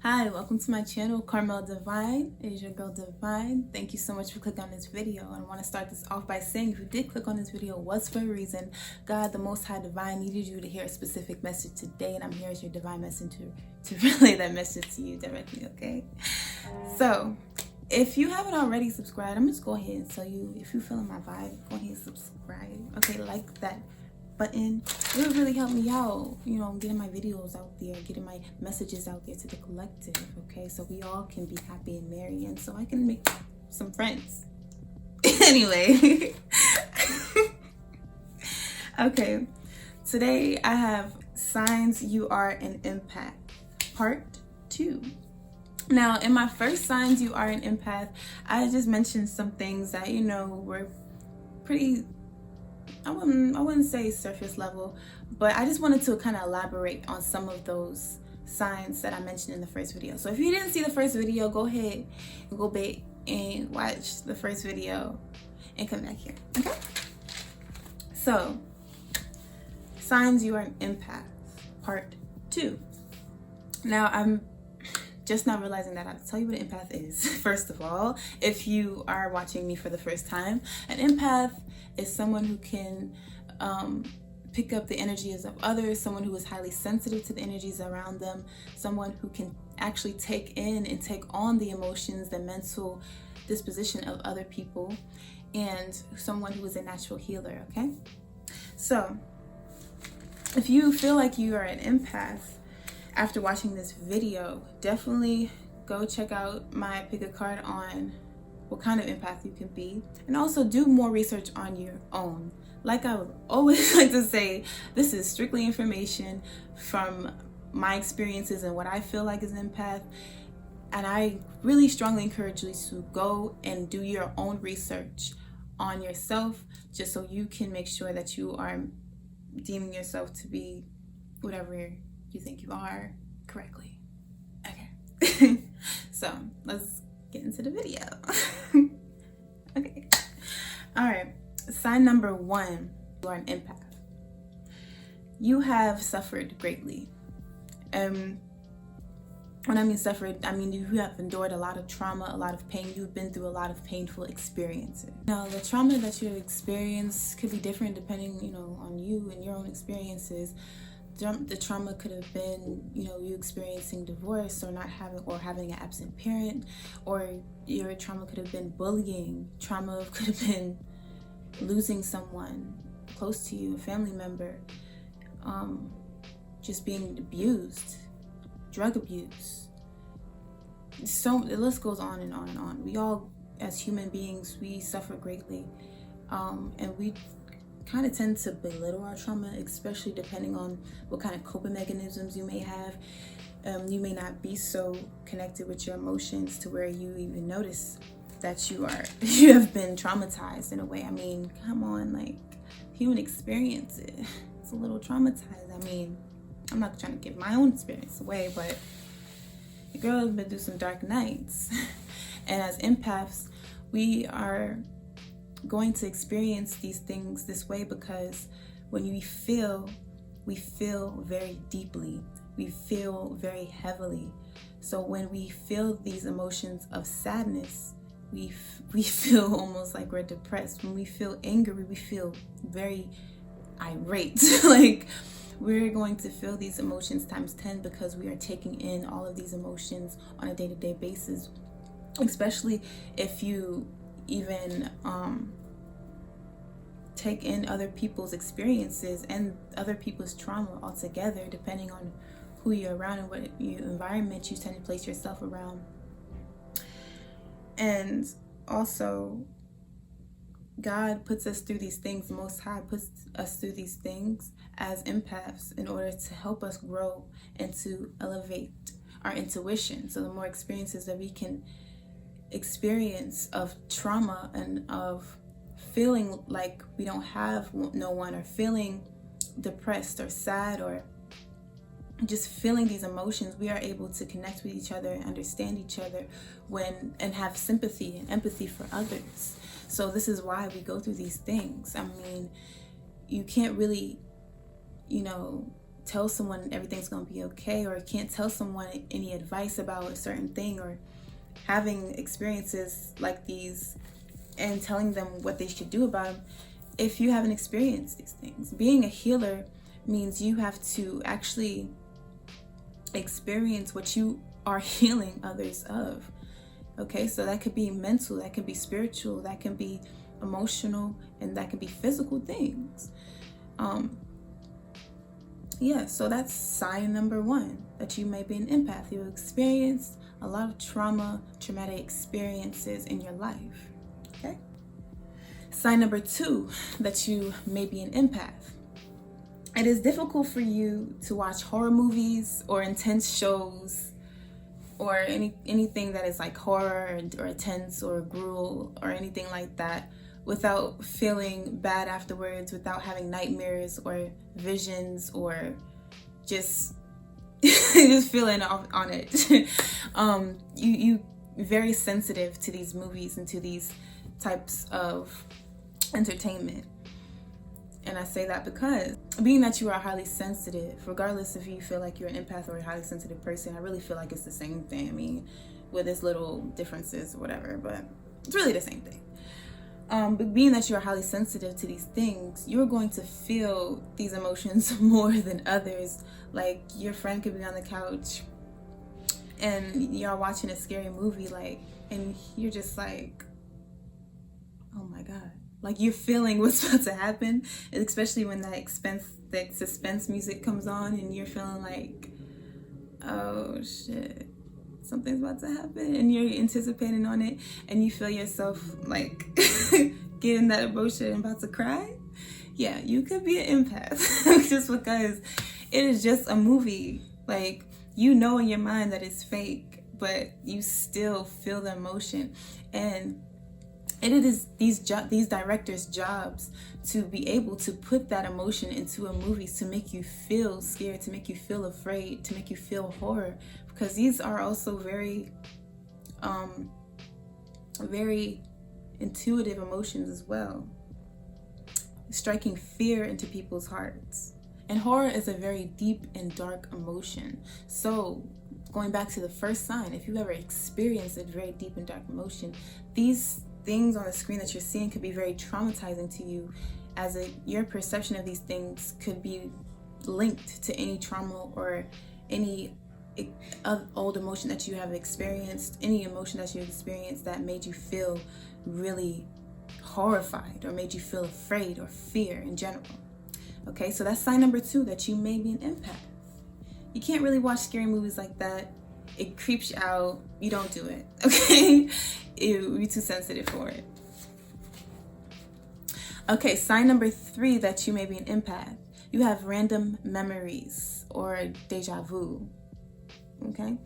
Hi, welcome to my channel, Carmelthevine. It is your girl Divine. Thank you so much for clicking on this video. I want to start this off by saying if you did click on this video, it was for a reason. God, the Most High Divine, needed you to hear a specific message today, and I'm here as your divine messenger to relay that message to you directly, okay? So, if you haven't already subscribed, I'm just go ahead and tell you, if you're feeling my vibe, go ahead and subscribe. Okay, like that button. It would really help me out, you know, getting my videos out there, getting my messages out there to the collective, okay? So we all can be happy and merry, and so I can make some friends. Anyway. Okay, today I have signs you are an empath, part 2. Now, in my first signs you are an empath, I just mentioned some things that, you know, were pretty, I wouldn't say surface level, but I just wanted to kind of elaborate on some of those signs that I mentioned in the first video. So if you didn't see the first video, go ahead and go back and watch the first video and come back here, okay? So, signs you are an empath, part 2. Now, I'm just now realizing that I have to tell you what an empath is. First of all, if you are watching me for the first time, an empath is someone who can pick up the energies of others, someone who is highly sensitive to the energies around them, someone who can actually take in and take on the emotions, the mental disposition of other people, and someone who is a natural healer, okay? So, if you feel like you are an empath, after watching this video, definitely go check out my pick a card on what kind of empath you can be, and also do more research on your own. Like I would always like to say, this is strictly information from my experiences and what I feel like is an empath, and I really strongly encourage you to go and do your own research on yourself, just so you can make sure that you are deeming yourself to be whatever you think you are correctly. Okay. So let's get into the video. Okay. All right. Sign number 1, you are an empath. You have suffered greatly. When I mean suffered, I mean you have endured a lot of trauma, a lot of pain. You've been through a lot of painful experiences. Now, the trauma that you experience could be different depending, you know, on you and your own experiences. The trauma could have been, you know, you experiencing divorce or having an absent parent, or your trauma could have been bullying. Trauma could have been losing someone close to you, a family member, just being abused, drug abuse. So the list goes on and on and on. We all, as human beings, we suffer greatly, and we kind of tend to belittle our trauma, especially depending on what kind of coping mechanisms you may have. You may not be so connected with your emotions to where you even notice that you have been traumatized in a way. I mean, come on, like, human experience, it's a little traumatized. I mean, I'm not trying to give my own experience away, but the girl has been through some dark nights. And as empaths, we are going to experience these things this way because when we feel very deeply, we feel very heavily. So when we feel these emotions of sadness, we feel almost like we're depressed. When we feel angry, we feel very irate. Like, we're going to feel these emotions times 10 because we are taking in all of these emotions on a day-to-day basis, especially if you even take in other people's experiences and other people's trauma altogether, depending on who you're around and what environment you tend to place yourself around. And also, God puts us through these things, the Most High puts us through these things as empaths in order to help us grow and to elevate our intuition. So the more experiences that we can experience of trauma and of feeling like we don't have no one, or feeling depressed or sad, or just feeling these emotions, we are able to connect with each other and understand each other and have sympathy and empathy for others. So this is why we go through these things. I mean, you can't really, you know, tell someone everything's going to be okay, or can't tell someone any advice about a certain thing, or having experiences like these and telling them what they should do about them if you haven't experienced these things. Being a healer means you have to actually experience what you are healing others of. Okay, so that could be mental, that could be spiritual, that can be emotional, and that can be physical things. Yeah, so that's sign number 1, that you may be an empath. You've experienced a lot of traumatic experiences in your life. Okay. Sign number 2, that you may be an empath. It is difficult for you to watch horror movies or intense shows or anything that is like horror or intense or gruel or anything like that without feeling bad afterwards, without having nightmares or visions, or just just feeling on it. You very sensitive to these movies and to these types of entertainment. And I say that because being that you are highly sensitive, regardless if you feel like you're an empath or a highly sensitive person, I really feel like it's the same thing. I mean, with its little differences or whatever, but it's really the same thing. But being that you're highly sensitive to these things, you're going to feel these emotions more than others. Like, your friend could be on the couch and you're watching a scary movie, and you're just like, oh my God. Like, you're feeling what's about to happen, especially when that suspense music comes on and you're feeling like, oh shit, something's about to happen, and you're anticipating on it, and you feel yourself like getting that emotion and about to cry. Yeah, you could be an empath just because it is just a movie. Like, you know in your mind that it's fake, but you still feel the emotion. And it is these directors' jobs to be able to put that emotion into a movie, to make you feel scared, to make you feel afraid, to make you feel horror, because these are also very intuitive emotions as well, striking fear into people's hearts. And horror is a very deep and dark emotion. So going back to the first sign, if you've ever experienced a very deep and dark emotion, these things on the screen that you're seeing could be very traumatizing to you, as your perception of these things could be linked to any trauma or any old emotion that you have experienced, any emotion that you experienced that made you feel really horrified or made you feel afraid or fear in general. Okay, so that's sign number 2, that you may be an empath. You can't really watch scary movies like that. It creeps you out. You don't do it, okay? You're too sensitive for it. Okay, sign number 3, that you may be an empath. You have random memories or deja vu. Okay,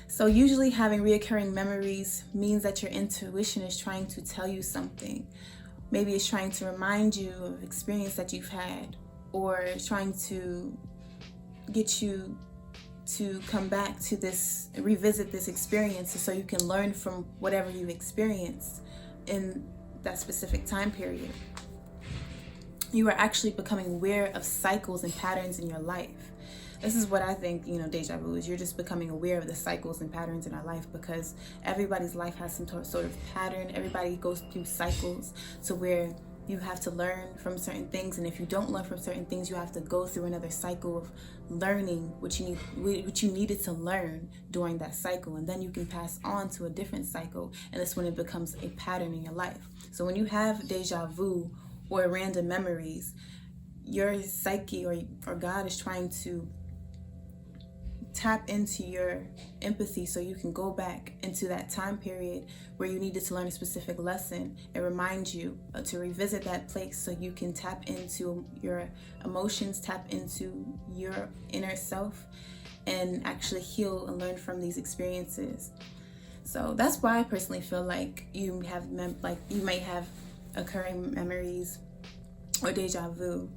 so usually having reoccurring memories means that your intuition is trying to tell you something. Maybe it's trying to remind you of experience that you've had, or trying to get you to come back to this, revisit this experience, so you can learn from whatever you experienced in that specific time period. You are actually becoming aware of cycles and patterns in your life. This is what I think, deja vu is. You're just becoming aware of the cycles and patterns in our life, because everybody's life has some sort of pattern. Everybody goes through cycles to where you have to learn from certain things, and if you don't learn from certain things, you have to go through another cycle of learning what you needed to learn during that cycle, and then you can pass on to a different cycle, and that's when it becomes a pattern in your life. So when you have deja vu or random memories, your psyche or God is trying to tap into your empathy, so you can go back into that time period where you needed to learn a specific lesson, and remind you to revisit that place, so you can tap into your emotions, tap into your inner self, and actually heal and learn from these experiences. So that's why I personally feel like you might have occurring memories or deja vu,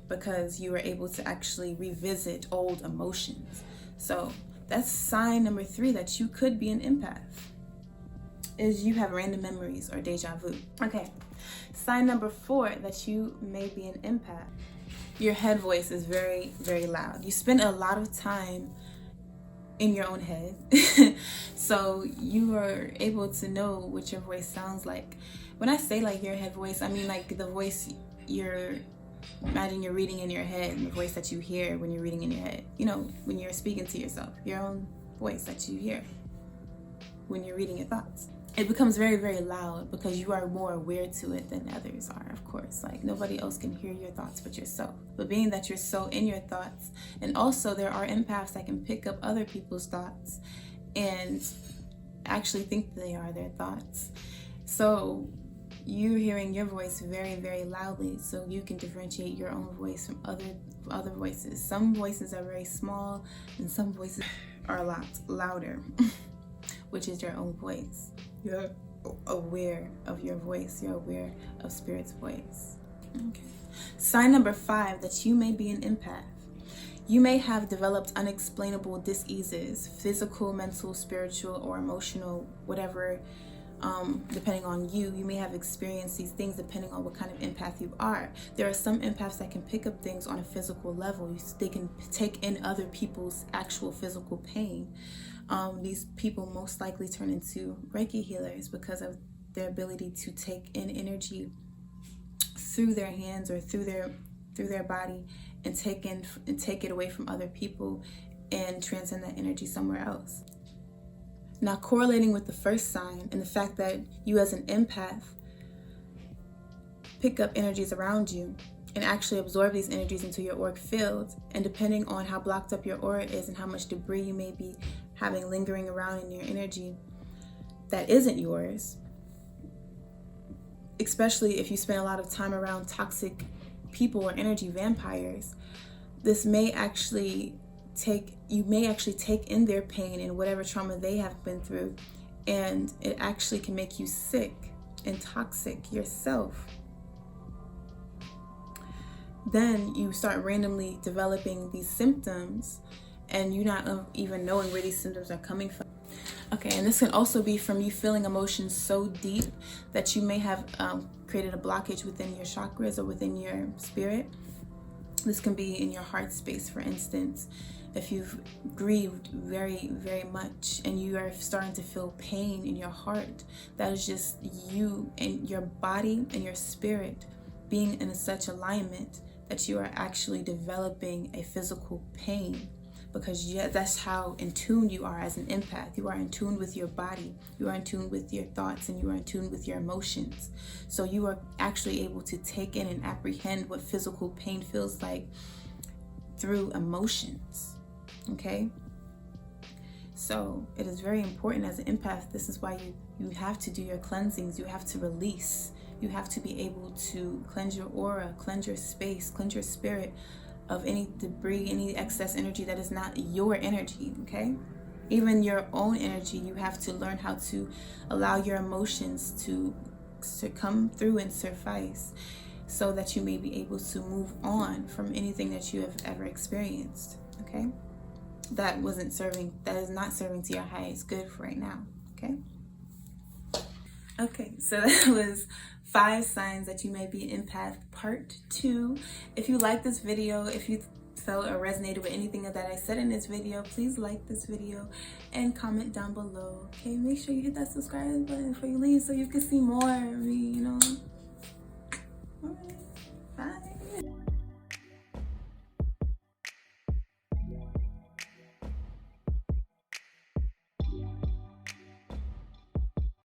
because you were able to actually revisit old emotions. So that's sign number 3, that you could be an empath, is you have random memories or deja vu. Okay, sign number 4, that you may be an empath. your head voice is very, very loud. You spend a lot of time in your own head. So you are able to know what your voice sounds like. When I say like your head voice, I mean like the voice imagine you're reading in your head, and the voice that you hear when you're reading in your head. You know, when you're speaking to yourself, your own voice that you hear when you're reading your thoughts. It becomes very, very loud because you are more aware to it than others are, of course. Like nobody else can hear your thoughts but yourself. But being that you're so in your thoughts, and also there are empaths that can pick up other people's thoughts and actually think they are their thoughts. So you're hearing your voice very, very loudly, so you can differentiate your own voice from other voices. Some voices are very small and some voices are a lot louder, which is your own voice. You're aware of your voice. You're aware of Spirit's voice. Okay. Sign number 5, that you may be an empath. You may have developed unexplainable diseases, physical, mental, spiritual, or emotional, whatever, depending on you. You may have experienced these things depending on what kind of empath you are. There are some empaths that can pick up things on a physical level. They can take in other people's actual physical pain. These people most likely turn into Reiki healers because of their ability to take in energy through their hands or through their body and take it away from other people and transcend that energy somewhere else. Now, correlating with the first sign and the fact that you as an empath pick up energies around you and actually absorb these energies into your auric field, and depending on how blocked up your aura is and how much debris you may be having lingering around in your energy that isn't yours, especially if you spend a lot of time around toxic people or energy vampires, this may actually take in their pain and whatever trauma they have been through, and it actually can make you sick and toxic yourself. Then you start randomly developing these symptoms and you not even knowing where these symptoms are coming from. Okay, and this can also be from you feeling emotions so deep that you may have created a blockage within your chakras or within your spirit. This can be in your heart space, for instance. If you've grieved very, very much and you are starting to feel pain in your heart, that is just you and your body and your spirit being in such alignment that you are actually developing a physical pain, because that's how in tune you are as an empath. You are in tune with your body, you are in tune with your thoughts, and you are in tune with your emotions. So you are actually able to take in and apprehend what physical pain feels like through emotions. Okay? So it is very important as an empath. This is why you have to do your cleansings. You have to release. You have to be able to cleanse your aura, cleanse your space, cleanse your spirit of any debris, any excess energy that is not your energy, okay? Even your own energy, you have to learn how to allow your emotions to come through and suffice, so that you may be able to move on from anything that you have ever experienced, okay? That is not serving to your highest good for right now, okay? Okay, so that was 5 signs that you may be an empath, part 2. If you like this video, if you felt or resonated with anything that I said in this video, please like this video and comment down below. Okay, make sure you hit that subscribe button before you leave so you can see more of me,